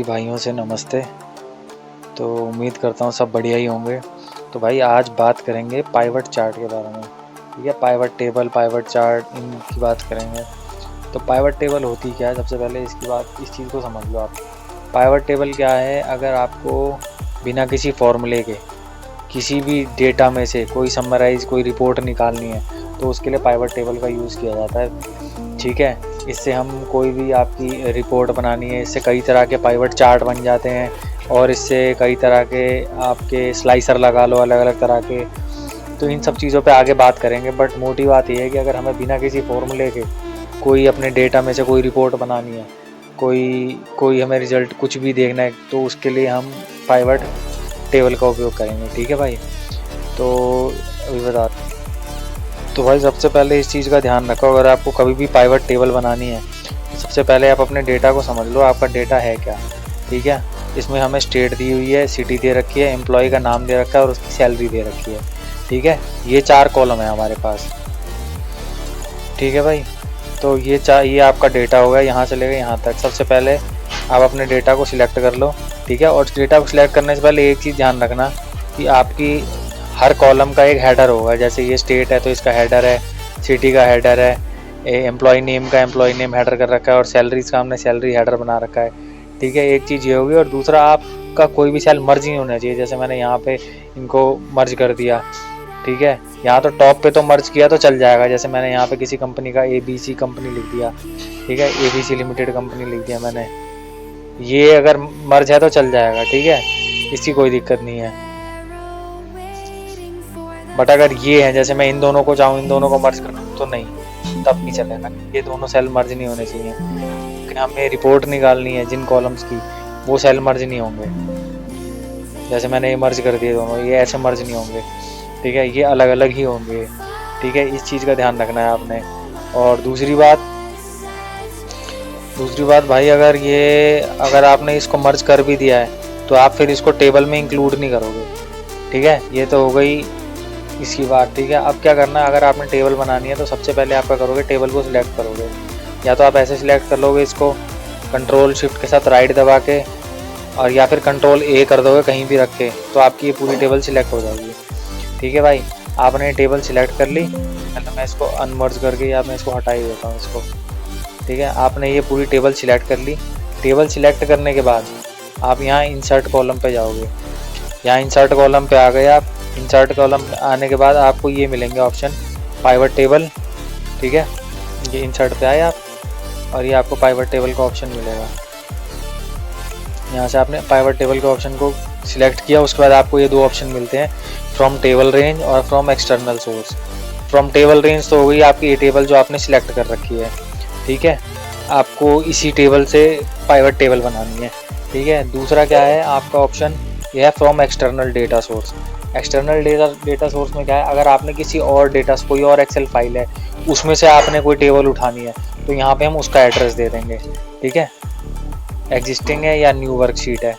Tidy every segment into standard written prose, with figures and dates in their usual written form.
भाइयों से नमस्ते। तो उम्मीद करता हूँ सब बढ़िया ही होंगे। तो भाई आज बात करेंगे पाइवट चार्ट के बारे में। ठीक है, पाइवट टेबल, पाइवट चार्ट, इनकी बात करेंगे। तो पाइवट टेबल होती क्या है, सबसे पहले इस चीज़ को समझ लो आप। पाइवट टेबल क्या है, अगर आपको बिना किसी फॉर्मूले के किसी भी डेटा में से कोई समराइज, कोई रिपोर्ट निकालनी है तो उसके लिए पाइवट टेबल का यूज़ किया जाता है। ठीक है, इससे हम कोई भी आपकी रिपोर्ट बनानी है, इससे कई तरह के पाइवट चार्ट बन जाते हैं और इससे कई तरह के आपके स्लाइसर लगा लो अलग अलग तरह के। तो इन सब चीज़ों पे आगे बात करेंगे, बट मोटी बात यह है कि अगर हमें बिना किसी फॉर्मूले के कोई अपने डेटा में से कोई रिपोर्ट बनानी है, कोई हमें रिजल्ट कुछ भी देखना है, तो उसके लिए हम पाइवट टेबल का उपयोग करेंगे। ठीक है भाई, तो अभी बता। तो भाई सबसे पहले इस चीज़ का ध्यान रखो, अगर आपको कभी भी पाइवट टेबल बनानी है तो सबसे पहले आप अपने डेटा को समझ लो, आपका डेटा है क्या। ठीक है, इसमें हमें स्टेट दी हुई है, सिटी दे रखी है, एम्प्लॉय का नाम दे रखा है और उसकी सैलरी दे रखी है। ठीक है, ये 4 कॉलम है हमारे पास। ठीक है भाई, तो ये आपका डेटा होगा यहाँ से लेकर यहाँ तक। सबसे पहले आप अपने डेटा को सिलेक्ट कर लो। ठीक है, और डेटा को सिलेक्ट करने से पहले एक चीज़ ध्यान रखना कि आपकी हर कॉलम का एक हेडर होगा। जैसे ये स्टेट है तो इसका हेडर है, सिटी का हेडर है, एम्प्लॉय नेम का एम्प्लॉय नेम हेडर कर रखा है और सैलरीज का हमने सैलरी हेडर बना रखा है। ठीक है, एक चीज़ ये होगी। और दूसरा, आपका कोई भी सेल मर्ज नहीं होना चाहिए। जैसे मैंने यहाँ पे इनको मर्ज कर दिया। ठीक है, यहाँ तो टॉप पे तो मर्ज किया तो चल जाएगा। जैसे मैंने यहाँ पे किसी कंपनी का ABC कंपनी लिख दिया। ठीक है, ABC लिमिटेड कंपनी लिख दिया मैंने, ये अगर मर्ज है तो चल जाएगा। ठीक है, इसकी कोई दिक्कत नहीं है। बट अगर ये है, जैसे मैं इन दोनों को चाहूँ इन दोनों को मर्ज करूँ तो नहीं, तब नहीं चलेगा। ये दोनों सेल मर्ज नहीं होने चाहिए। हमें रिपोर्ट निकालनी है जिन कॉलम्स की, वो सेल मर्ज नहीं होंगे। जैसे मैंने ये मर्ज कर दिए दोनों, ये ऐसे मर्ज नहीं होंगे। ठीक है, ये अलग अलग ही होंगे। ठीक है, इस चीज़ का ध्यान रखना है आपने। और दूसरी बात भाई, अगर आपने इसको मर्ज कर भी दिया है तो आप फिर इसको टेबल में इंक्लूड नहीं करोगे। ठीक है, ये तो हो गई इसकी बात। ठीक है, अब क्या करना है, अगर आपने टेबल बनानी है तो सबसे पहले आप क्या करोगे, टेबल को सिलेक्ट करोगे। या तो आप ऐसे सिलेक्ट कर लोगे इसको, कंट्रोल शिफ्ट के साथ राइट दबा के, और या फिर कंट्रोल A कर दोगे कहीं भी रख के, तो आपकी ये पूरी टेबल सिलेक्ट हो जाएगी। ठीक है भाई, आपने टेबल सिलेक्ट कर ली। पहले मैं इसको अनमर्ज करके या मैं इसको हटा ही देता हूँ इसको। ठीक है, आपने ये पूरी टेबल सिलेक्ट कर ली। टेबल सिलेक्ट करने के बाद आप यहाँ इंसर्ट कॉलम पे जाओगे। यहाँ इंसर्ट कॉलम पे आ गए आप। इंसर्ट कॉलम आने के बाद आपको ये मिलेंगे ऑप्शन पाइवट टेबल। ठीक है, ये इंसर्ट पे आए आप और ये आपको पाइवट टेबल का ऑप्शन मिलेगा। यहाँ से आपने पाइवट टेबल के ऑप्शन को सिलेक्ट किया, उसके बाद आपको ये 2 ऑप्शन मिलते हैं, फ्रॉम टेबल रेंज और from external source. From table range तो हो गई आपकी ये टेबल जो आपने सिलेक्ट कर रखी है। ठीक है, आपको इसी टेबल से पाइवट टेबल बनानी है। ठीक है, दूसरा क्या है आपका ऑप्शन, यह है from external data source. External data source में क्या है, अगर आपने किसी और डेटा, कोई और एक्सेल फाइल है उसमें से आपने कोई टेबल उठानी है तो यहाँ पे हम उसका एड्रेस दे देंगे। ठीक है, एग्जिस्टिंग है या न्यू वर्कशीट है।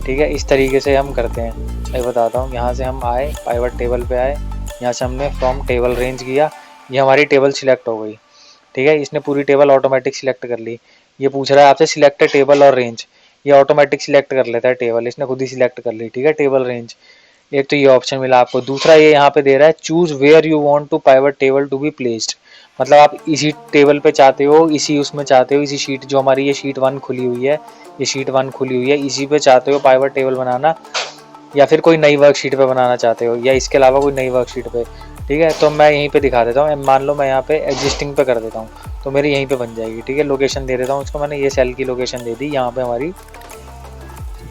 ठीक है, इस तरीके से हम करते हैं। मैं बताता हूँ, यहाँ से हम आए, पाइवट टेबल पे आए, यहाँ से हमने फ्रॉम टेबल रेंज किया, ये हमारी टेबल सिलेक्ट हो गई। ठीक है, इसने पूरी टेबल ऑटोमेटिक सिलेक्ट कर ली। ये पूछ रहा है आपसे सिलेक्ट टेबल और रेंज, ये ऑटोमेटिक सिलेक्ट कर लेता है टेबल, इसने खुद ही सिलेक्ट कर ली। ठीक है, टेबल रेंज, एक तो ये ऑप्शन मिला आपको। दूसरा ये यहाँ पे दे रहा है choose where you want to pivot table to be placed, मतलब आप इसी टेबल पे चाहते हो, इसी उसमें चाहते हो, इसी शीट, जो हमारी ये शीट 1 खुली हुई है, ये शीट 1 खुली हुई है, इसी पे चाहते हो पाइवट टेबल बनाना, या फिर कोई नई वर्कशीट पे बनाना चाहते हो, या इसके अलावा कोई नई वर्कशीट पे। ठीक है, तो मैं यहीं पे दिखा देता हूँ। मान लो मैं यहाँ पे एग्जिस्टिंग पे कर देता हूँ तो मेरी यहीं पे बन जाएगी। ठीक है, लोकेशन दे देता हूँ इसको, मैंने ये सेल की लोकेशन दे दी, यहाँ पे हमारी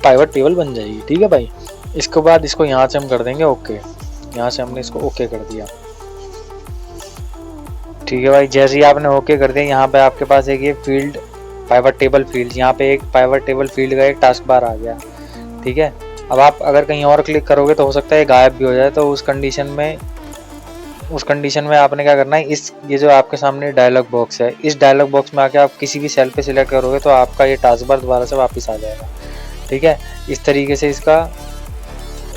पाइवट टेबल बन जाएगी। ठीक है भाई, इसके बाद इसको यहाँ से हम कर देंगे ओके। यहाँ से हमने इसको ओके कर दिया। ठीक है भाई, जैसे ही आपने ओके कर दिया, यहाँ पे आपके पास एक ये फील्ड, पाइवट टेबल फील्ड, यहाँ पे एक पाइवट टेबल फील्ड का एक टास्क बार आ गया। ठीक है, अब आप अगर कहीं और क्लिक करोगे तो हो सकता है गायब भी हो जाए। तो उस कंडीशन में आपने क्या करना है, ये जो आपके सामने डायलॉग बॉक्स है, इस डायलॉग बॉक्स में आके आप किसी भी सेल पे सिलेक्ट करोगे तो आपका ये टास्क बार दोबारा से वापस आ जाएगा। ठीक है, इस तरीके से इसका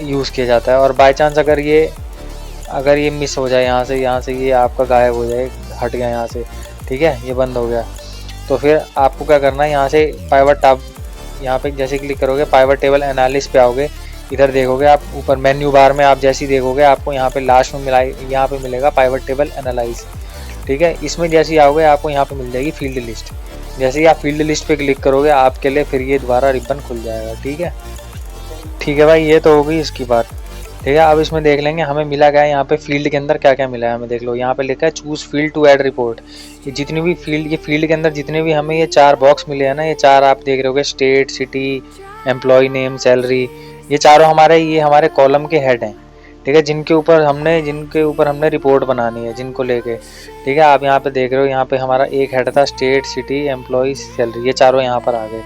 यूज़ किया जाता है। और बाय चांस अगर ये मिस हो जाए, यहाँ से ये आपका गायब हो जाए, हट गया यहाँ से, ठीक है, ये बंद हो गया, तो फिर आपको क्या करना है, यहाँ से यहाँ पे जैसे क्लिक करोगे पाइवट टेबल एनालिसिस पे आओगे, इधर देखोगे आप ऊपर मेन्यू बार में आप जैसे ही देखोगे आपको यहाँ पे लास्ट में यहाँ पे मिलेगा पाइवट टेबल एनालाइज। ठीक है, इसमें जैसे ही आओगे आपको यहाँ पे मिल जाएगी फील्ड लिस्ट। जैसे ही आप फील्ड लिस्ट पे क्लिक करोगे आपके लिए फिर ये दोबारा रिबन खुल जाएगा। ठीक है भाई, ये तो हो गई इसकी बात। ठीक है, अब इसमें देख लेंगे हमें मिला क्या है यहाँ पे फील्ड के अंदर क्या क्या मिला है हमें। देख लो यहाँ पे लिखा है choose field to add report. ये जितनी भी फील्ड, ये फील्ड के अंदर जितने भी हमें ये 4 बॉक्स मिले हैं ना, ये 4 आप देख रहे होगे, state, city, employ name, salary, ये चारों हमारे कॉलम के हेड हैं। ठीक है, जिनके ऊपर हमने रिपोर्ट बनानी है, जिनको लेके। ठीक है, आप यहाँ पे देख रहे हो, यहाँ पे हमारा एक हेड था स्टेट, सिटी, एम्प्लॉय, सैलरी, ये चारों यहाँ पर आ गए।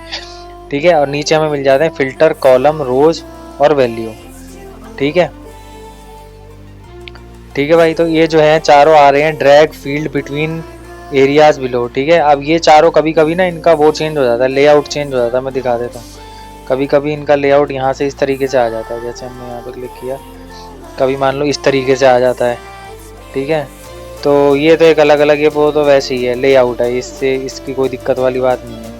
ठीक है, और नीचे हमें मिल जाते हैं फिल्टर, कॉलम, रोज और वैल्यू। ठीक है भाई, तो ये जो है चारों आ रहे हैं drag field between areas below. ठीक है, अब ये चारों कभी कभी ना इनका वो चेंज हो जाता है, लेआउट चेंज हो जाता है। मैं दिखा देता हूँ, कभी कभी इनका लेआउट यहाँ से इस तरीके से आ जाता है, जैसे हमने यहाँ पे क्लिक किया, कभी मान लो इस तरीके से आ जाता है। ठीक है, तो ये तो एक अलग अलग, ये वो तो वैसे ही है, लेआउट है, इससे इसकी कोई दिक्कत वाली बात नहीं है।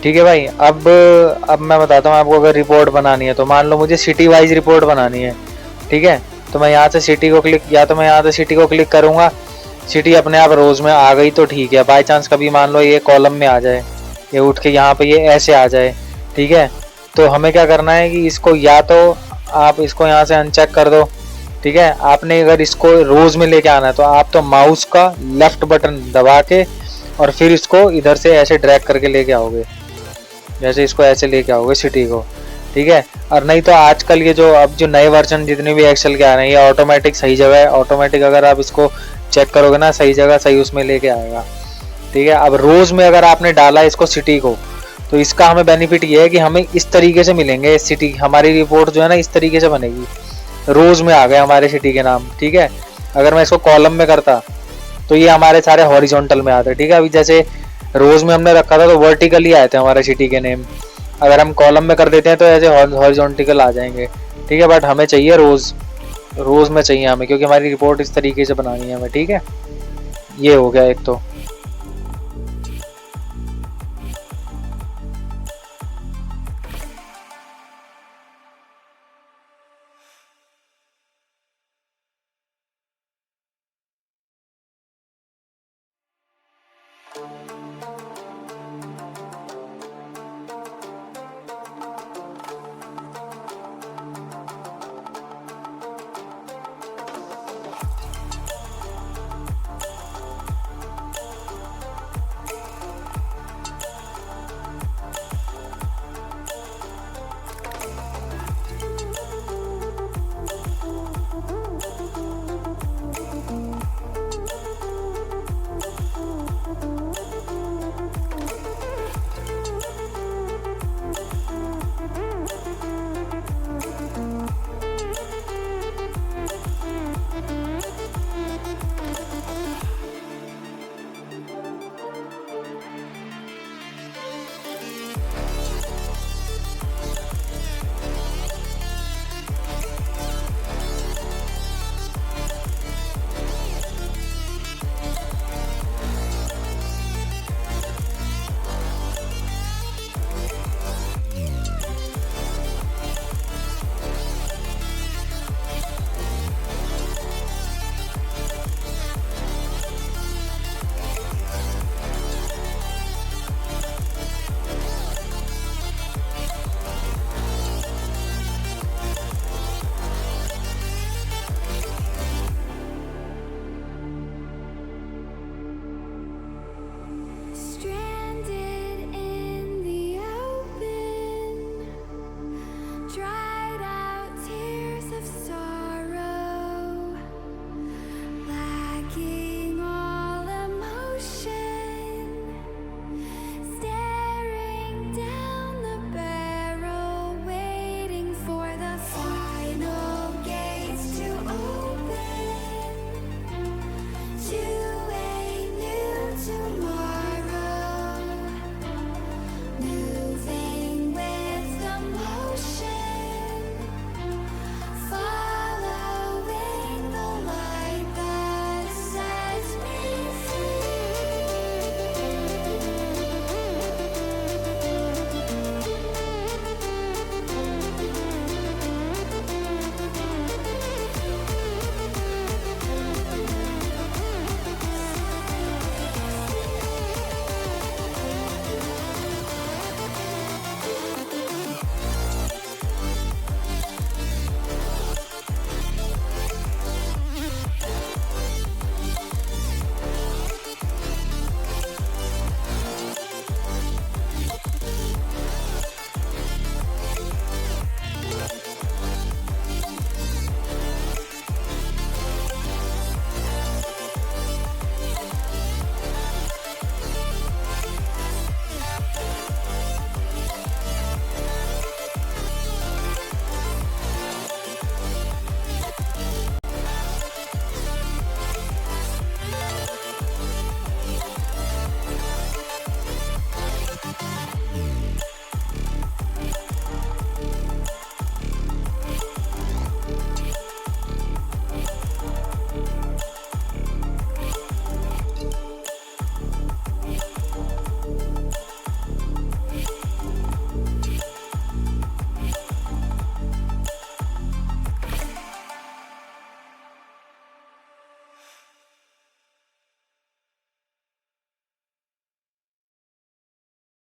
ठीक है भाई, अब मैं बताता हूँ आपको, अगर रिपोर्ट बनानी है तो मान लो मुझे सिटी वाइज रिपोर्ट बनानी है। ठीक है, तो मैं यहाँ से सिटी को क्लिक करूँगा, सिटी अपने आप रोज में आ गई तो ठीक है। बाई चांस कभी मान लो ये कॉलम में आ जाए, ये उठ के यहाँ पे ये ऐसे आ जाए। ठीक है, तो हमें क्या करना है कि इसको या तो आप इसको यहाँ से अनचेक कर दो। ठीक है, आपने अगर इसको रोज में लेके आना है तो आप तो माउस का लेफ्ट बटन दबा के और फिर इसको इधर से ऐसे ड्रैग करके लेके आओगे, जैसे इसको ऐसे लेके आओगे सिटी को। ठीक है, और नहीं तो आजकल ये जो नए वर्जन जितने भी एक्सेल के आ रहे हैं, ये ऑटोमेटिक सही जगह है, ऑटोमेटिक अगर आप इसको चेक करोगे ना सही जगह सही उसमें लेके आएगा। ठीक है, अब रोज में अगर आपने डाला इसको सिटी को, तो इसका हमें बेनिफिट ये है कि हमें इस तरीके से मिलेंगे सिटी, हमारी रिपोर्ट जो है ना इस तरीके से बनेगी, रोज में आ गए हमारे सिटी के नाम। ठीक है, अगर मैं इसको कॉलम में करता तो ये हमारे सारे हॉरिजॉन्टल में आते। ठीक है, अभी जैसे रोज में हमने रखा था तो वर्टिकली आए थे हमारे सिटी के नेम, अगर हम कॉलम में कर देते हैं तो ऐसे हॉरिजॉन्टल आ जाएंगे। ठीक है, बट हमें चाहिए रोज में चाहिए हमें, क्योंकि हमारी रिपोर्ट इस तरीके से बनानी है हमें। ठीक है, ये हो गया एक तो।